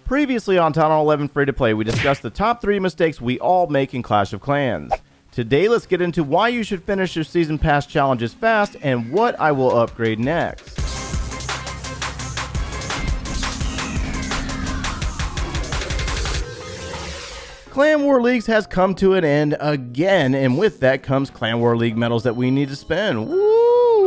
Previously on Town Hall 11 Free to Play, we discussed the top 3 mistakes we all make in Clash of Clans. Today, let's get into why you should finish your Season Pass challenges fast and what I will upgrade next. Clan War Leagues has come to an end again, and with that comes Clan War League medals that we need to spend. Woo!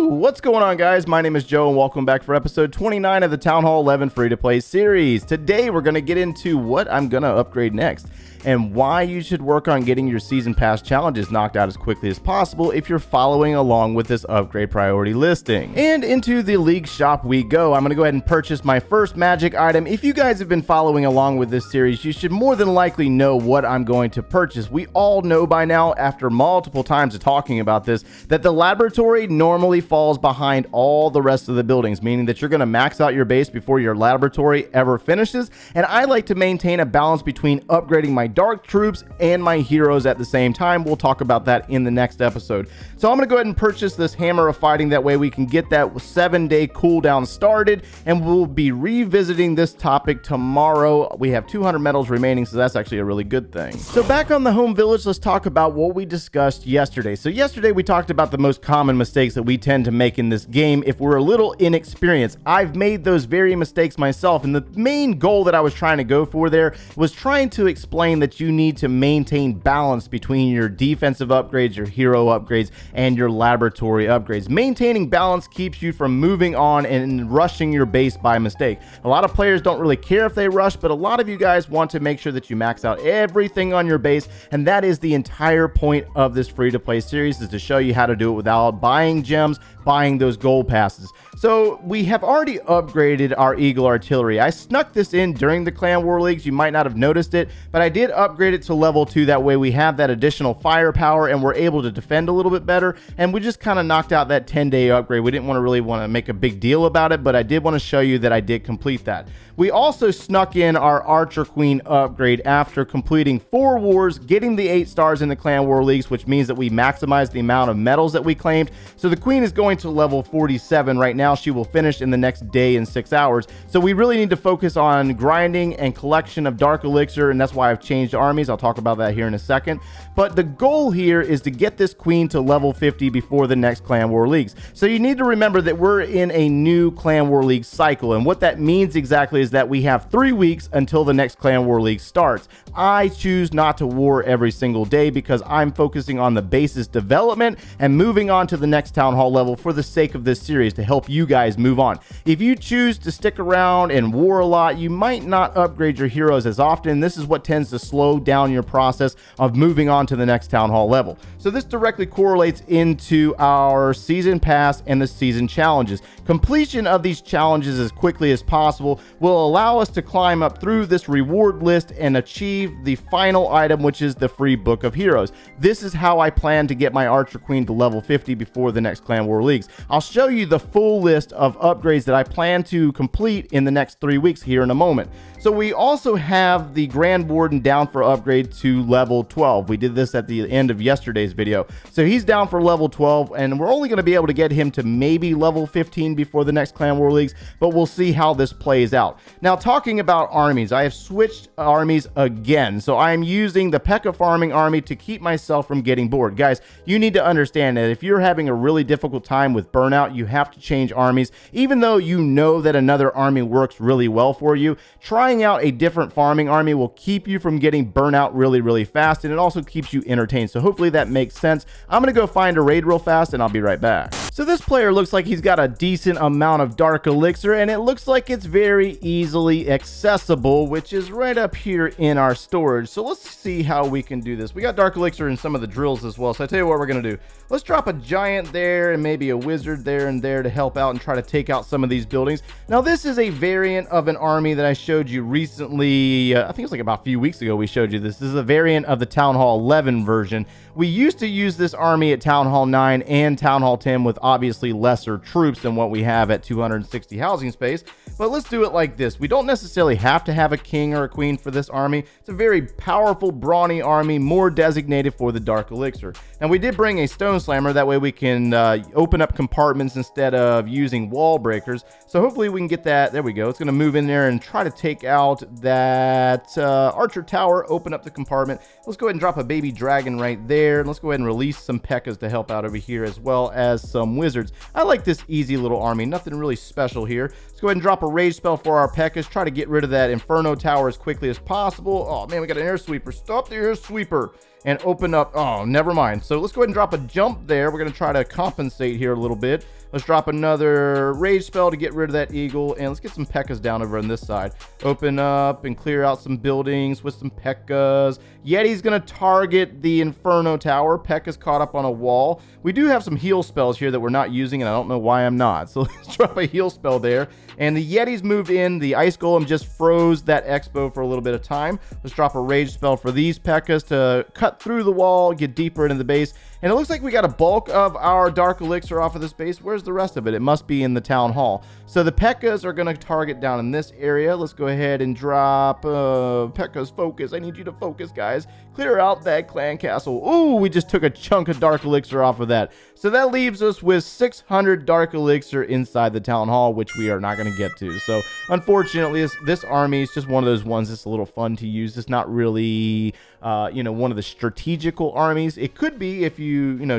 What's going on, guys? My name is Joe, and welcome back for episode 29 of the Town Hall 11 Free-to-Play series. Today, we're going to get into what I'm going to upgrade next, and why you should work on getting your Season Pass challenges knocked out as quickly as possible if you're following along with this upgrade priority listing. And into the League shop we go. I'm going to go ahead and purchase my first magic item. If you guys have been following along with this series, you should more than likely know what I'm going to purchase. We all know by now, after multiple times of talking about this, that the laboratory normally falls behind all the rest of the buildings, meaning that you're going to max out your base before your laboratory ever finishes. And I like to maintain a balance between upgrading my dark troops and my heroes at the same time. We'll talk about that in the next episode. So I'm going to go ahead and purchase this Hammer of Fighting. That way we can get that 7-day cooldown started, and we'll be revisiting this topic tomorrow. We have 200 medals remaining, so that's actually a really good thing. So back on the home village, let's talk about what we discussed yesterday. So yesterday we talked about the most common mistakes that we tend to make in this game if we're a little inexperienced. I've made those very mistakes myself, and the main goal that I was trying to go for there was trying to explain that you need to maintain balance between your defensive upgrades, your hero upgrades, and your laboratory upgrades. Maintaining balance keeps you from moving on and rushing your base by mistake. A lot of players don't really care if they rush, but a lot of you guys want to make sure that you max out everything on your base, and that is the entire point of this free-to-play series, is to show you how to do it without buying gems, buying those gold passes. So we have already upgraded our Eagle Artillery. I snuck this in during the Clan War Leagues. You might not have noticed it, but I did upgrade it to level 2. That way we have that additional firepower and we're able to defend a little bit better. And we just kind of knocked out that 10-day upgrade. We didn't really want to make a big deal about it, but I did want to show you that I did complete that. We also snuck in our Archer Queen upgrade after completing 4 wars, getting the 8 stars in the Clan War Leagues, which means that we maximized the amount of medals that we claimed. So the Queen is going to level 47 right now. She will finish in the next day in 6 hours. So we really need to focus on grinding and collection of Dark Elixir, and that's why I've changed armies. I'll talk about that here in a second. But the goal here is to get this Queen to level 50 before the next Clan War Leagues. So you need to remember that we're in a new Clan War League cycle, and what that means exactly is that we have 3 weeks until the next Clan War League starts. I choose not to war every single day because I'm focusing on the base's development and moving on to the next Town Hall level for the sake of this series, to help you guys move on. If you choose to stick around and war a lot, you might not upgrade your heroes as often. This is what tends to slow down your process of moving on to the next Town Hall level. So this directly correlates into our Season Pass and the Season Challenges. Completion of these challenges as quickly as possible will allow us to climb up through this reward list and achieve the final item, which is the free Book of Heroes. This is how I plan to get my Archer Queen to level 50 before the next Clan War Leagues. I'll show you the full list of upgrades that I plan to complete in the next 3 weeks here in a moment. So we also have the Grand Warden down for upgrade to level 12. We did this at the end of yesterday's video. So he's down for level 12, and we're only going to be able to get him to maybe level 15 before the next Clan War Leagues, but we'll see how this plays out. Now, talking about armies, I have switched armies again. So I am using the P.E.K.K.A. farming army to keep myself from getting bored. Guys, you need to understand that if you're having a really difficult time with burnout, you have to change armies. Even though you know that another army works really well for you, trying out a different farming army will keep you from getting burnout really fast, and it also keeps you entertained. So hopefully that makes sense. I'm gonna go find a raid real fast and I'll be right back. So this player looks like he's got a decent amount of Dark Elixir, and it looks like it's very easily accessible, which is right up here in our storage. So let's see how we can do this. We got Dark Elixir in some of the drills as well. So I tell you what we're gonna do. Let's drop a giant there and maybe a wizard there and there to help out and try to take out some of these buildings. Now this is a variant of an army that I showed you recently. I think it was like about a few weeks ago we showed you this. This is a variant of the Town Hall 11 version. We used to use this army at Town Hall 9 and Town Hall 10 with obviously lesser troops than what we have at 260 housing space, but let's do it like this. We don't necessarily have to have a king or a queen for this army. It's a very powerful, brawny army, more designated for the Dark Elixir. Now, we did bring a stone slammer. That way we can open up compartments instead of using wall breakers. So hopefully we can get that. There we go. It's going to move in there and try to take out that archer tower, open up the compartment. Let's go ahead and drop a baby dragon right there. Let's go ahead and release some P.E.K.K.A.s to help out over here, as well as some wizards. I like this easy little army. Nothing really special here. Let's go ahead and drop a rage spell for our P.E.K.K.A.s. Try to get rid of that Inferno tower as quickly as possible. Oh man, we got an air sweeper. Stop the air sweeper and open up. Oh, never mind. So let's go ahead and drop a jump there. We're going to try to compensate here a little bit. Let's drop another rage spell to get rid of that eagle, and let's get some P.E.K.K.A.s down over on this side. Open up and clear out some buildings with some P.E.K.K.A.s. Yeti's going to target the Inferno Tower. P.E.K.K.A.'s caught up on a wall. We do have some heal spells here that we're not using, and I don't know why I'm not. So let's drop a heal spell there. And the Yeti's moved in. The Ice Golem just froze that Expo for a little bit of time. Let's drop a rage spell for these P.E.K.K.A.s to cut through the wall, get deeper into the base. And it looks like we got a bulk of our Dark Elixir off of this base. Where's the rest of it? It must be in the Town Hall. So the P.E.K.K.A.s are going to target down in this area. Let's go ahead and drop P.E.K.K.A.'s focus. I need you to focus, guys. Clear out that clan castle. Ooh, we just took a chunk of Dark Elixir off of that. So that leaves us with 600 Dark Elixir inside the Town Hall, which we are not going to get to. So unfortunately, this army is just one of those ones that's a little fun to use. It's not really, one of the strategical armies. It could be if you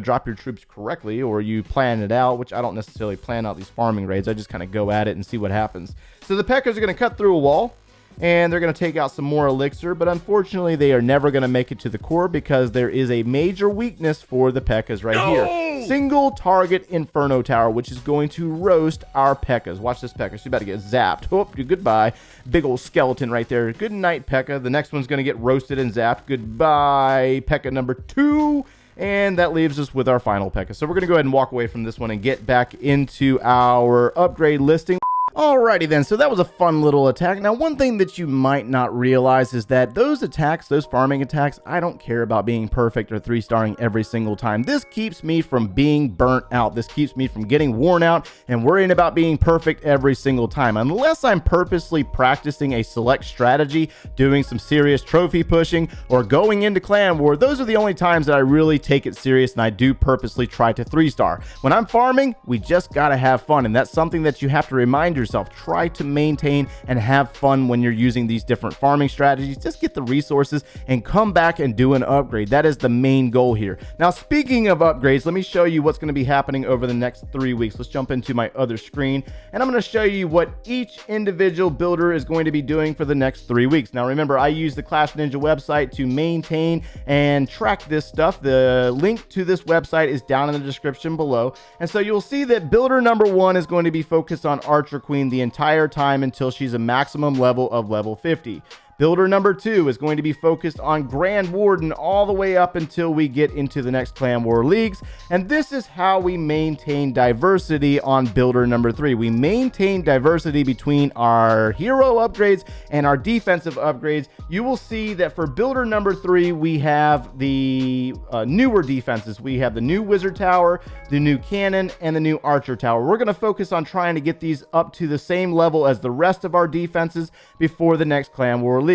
drop your troops correctly, or you plan it out, which I don't necessarily plan out these farming raids. I just kind of go at it and see what happens. So the P.E.K.K.A.s are going to cut through a wall, and they're going to take out some more elixir, but unfortunately they are never going to make it to the core because there is a major weakness for the P.E.K.K.A.s right here. Single target Inferno Tower, which is going to roast our P.E.K.K.A.s. Watch this P.E.K.K.A. She's about to get zapped. Oh, goodbye. Big old skeleton right there. Good night, P.E.K.K.A. The next one's going to get roasted and zapped. Goodbye, P.E.K.K.A. number 2. And that leaves us with our final P.E.K.K.A. So we're going to go ahead and walk away from this one and get back into our upgrade listing. Alrighty then, so that was a fun little attack. Now, one thing that you might not realize is that those attacks, those farming attacks, I don't care about being perfect or 3-starring every single time. This keeps me from being burnt out. This keeps me from getting worn out and worrying about being perfect every single time. Unless I'm purposely practicing a select strategy, doing some serious trophy pushing, or going into clan war, those are the only times that I really take it serious and I do purposely try to 3-star. When I'm farming, we just gotta have fun, and that's something that you have to remind yourself. Try to maintain and have fun when you're using these different farming strategies. Just get the resources and come back and do an upgrade. That is the main goal here. Now, speaking of upgrades, let me show you what's going to be happening over the next 3 weeks. Let's jump into my other screen, and I'm going to show you what each individual builder is going to be doing for the next 3 weeks. Now, remember, I use the Clash Ninja website to maintain and track this stuff. The link to this website is down in the description below. And so you'll see that builder number 1 is going to be focused on Archer Queen the entire time until she's a maximum level of level 50. Builder number 2 is going to be focused on Grand Warden all the way up until we get into the next Clan War Leagues. And this is how we maintain diversity on builder number 3. We maintain diversity between our hero upgrades and our defensive upgrades. You will see that for builder number 3, we have the newer defenses. We have the new Wizard Tower, the new Cannon, and the new Archer Tower. We're going to focus on trying to get these up to the same level as the rest of our defenses before the next Clan War Leagues.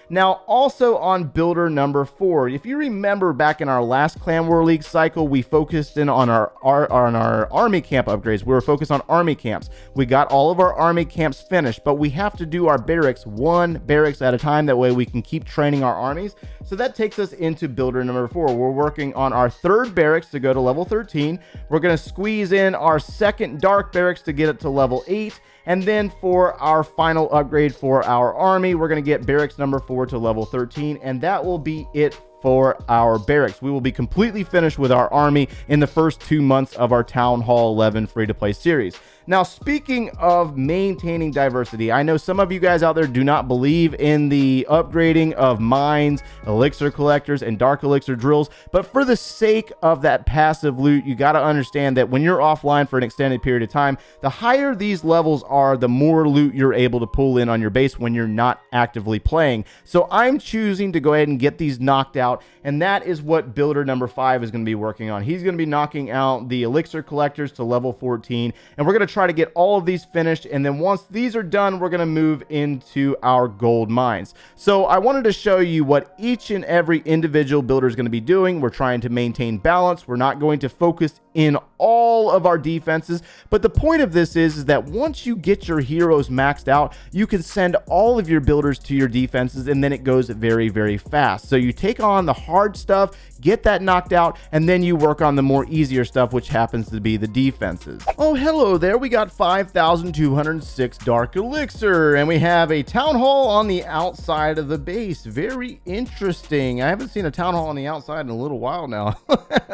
Now, also on builder number 4, if you remember back in our last Clan War League cycle, we focused in on our army camp upgrades. We were focused on army camps. We got all of our army camps finished, but we have to do our barracks one barracks at a time. That way we can keep training our armies. So that takes us into builder number 4. We're working on our 3rd barracks to go to level 13. We're going to squeeze in our 2nd dark barracks to get it to level 8. And then for our final upgrade for our army, we're going to get barracks number 4 to level 13. And that will be it for our barracks. We will be completely finished with our army in the first 2 months of our Town Hall 11 free-to-play series. Now, speaking of maintaining diversity, I know some of you guys out there do not believe in the upgrading of mines, elixir collectors, and dark elixir drills, but for the sake of that passive loot, you got to understand that when you're offline for an extended period of time, the higher these levels are, the more loot you're able to pull in on your base when you're not actively playing. So I'm choosing to go ahead and get these knocked out out, and that is what builder number 5 is going to be working on. He's going to be knocking out the elixir collectors to level 14, and we're going to try to get all of these finished, and then once these are done, we're going to move into our gold mines. So I wanted to show you what each and every individual builder is going to be doing. We're trying to maintain balance. We're not going to focus in all of our defenses, but the point of this is that once you get your heroes maxed out, you can send all of your builders to your defenses, and then it goes very, very fast. So you take on the hard stuff, get that knocked out, and then you work on the more easier stuff, which happens to be the defenses. Oh, hello there. We got 5,206 dark elixir, and we have a town hall on the outside of the base. Very interesting. I haven't seen a town hall on the outside in a little while now.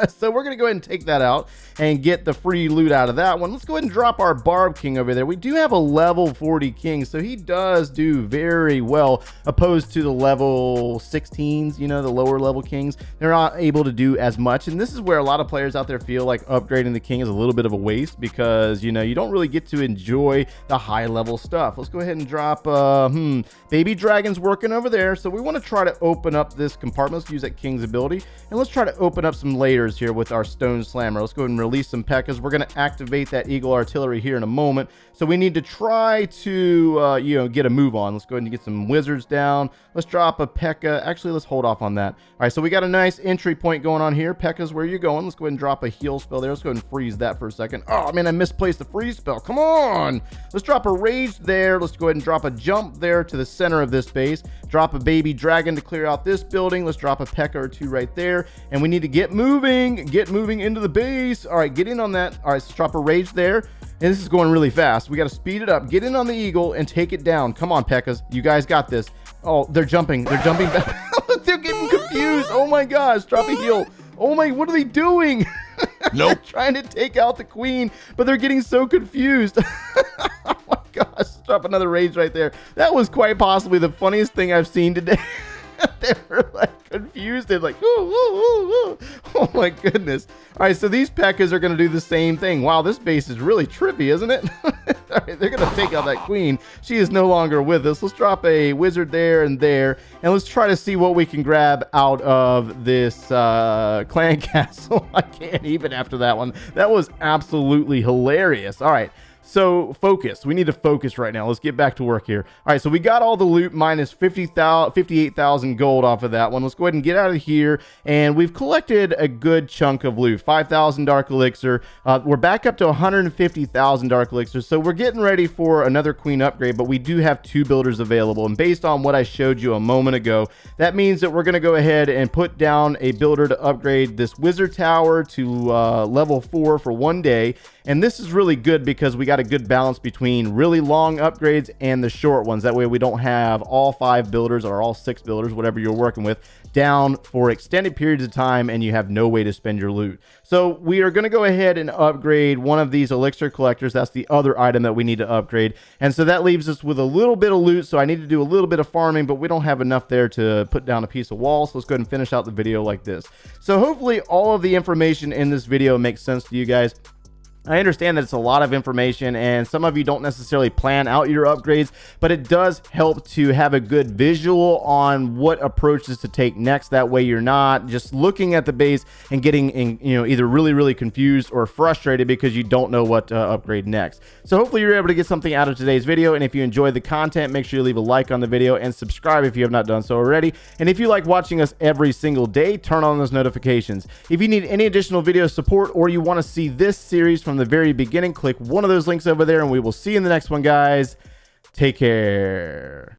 So we're going to go ahead and take that out and get the free loot out of that one. Let's go ahead and drop our Barb King over there. We do have a level 40 king, so he does do very well opposed to the level 16s, you know, the lower level kings. They're not able to do as much, and this is where a lot of players out there feel like upgrading the king is a little bit of a waste because, you know, you don't really get to enjoy the high level stuff. Let's go ahead and drop baby dragon's working over there, so we want to try to open up this compartment. Let's use that king's ability, and let's try to open up some layers here with our stone slammer. Let's go ahead and release some pekkas. We're going to activate that eagle artillery here in a moment, so we need to try to you know, get a move on. Let's go ahead and get some wizards down. Let's drop a pekka. Actually, let's hold off on that. All right, so we got a nice entry point going on here. Pekka's where you going. Let's go ahead and drop a heal spell there. Let's go ahead and freeze that for a second. Oh man, I misplaced the freeze spell. Come on. Let's drop a rage there. Let's go ahead and drop a jump there to the center of this base. Drop a baby dragon to clear out this building. Let's drop a pekka or two right there, and we need to get moving into the base. All right, get in on that. All right, let's drop a rage there. And this is going really fast. We got to speed it up. Get in on the eagle and take it down. Come on, Pekkas. You guys got this. Oh, they're jumping. They're jumping back. They're getting confused. Oh my gosh. Drop a heal. Oh my, what are they doing? Nope. Trying to take out the queen, but they're getting so confused. Oh my gosh. Drop another rage right there. That was quite possibly the funniest thing I've seen today. They were like confused and like, ooh, ooh, ooh, ooh. Oh my goodness. All right, so these Pekkas are going to do the same thing. Wow, this base is really trippy, isn't it? All right, they're going to take out that queen. She is no longer with us. Let's drop a wizard there, and let's try to see what we can grab out of this clan castle. I can't even after that one. That was absolutely hilarious. All right. So focus. We need to focus right now. Let's get back to work here. All right, so we got all the loot minus 58,000 gold off of that one. Let's go ahead and get out of here. And we've collected a good chunk of loot. 5,000 dark elixir. We're back up to 150,000 dark elixir. So we're getting ready for another queen upgrade, but we do have 2 builders available. And based on what I showed you a moment ago, that means that we're going to go ahead and put down a builder to upgrade this wizard tower to level 4 for 1 day. And this is really good because we got a good balance between really long upgrades and the short ones. That way we don't have all 5 builders or all 6 builders, whatever you're working with, down for extended periods of time and you have no way to spend your loot. So we are going to go ahead and upgrade one of these elixir collectors. That's the other item that we need to upgrade. And so that leaves us with a little bit of loot. So I need to do a little bit of farming, but we don't have enough there to put down a piece of wall. So let's go ahead and finish out the video like this. So hopefully all of the information in this video makes sense to you guys. I understand that it's a lot of information and some of you don't necessarily plan out your upgrades, but it does help to have a good visual on what approaches to take next. That way you're not just looking at the base and getting either really confused or frustrated because you don't know what to upgrade next. So hopefully you're able to get something out of today's video, and if you enjoyed the content, make sure you leave a like on the video and subscribe if you have not done so already. And if you like watching us every single day, turn on those notifications. If you need any additional video support or you want to see this series from the very beginning, click one of those links over there, and we will see you in the next one, guys. Take care.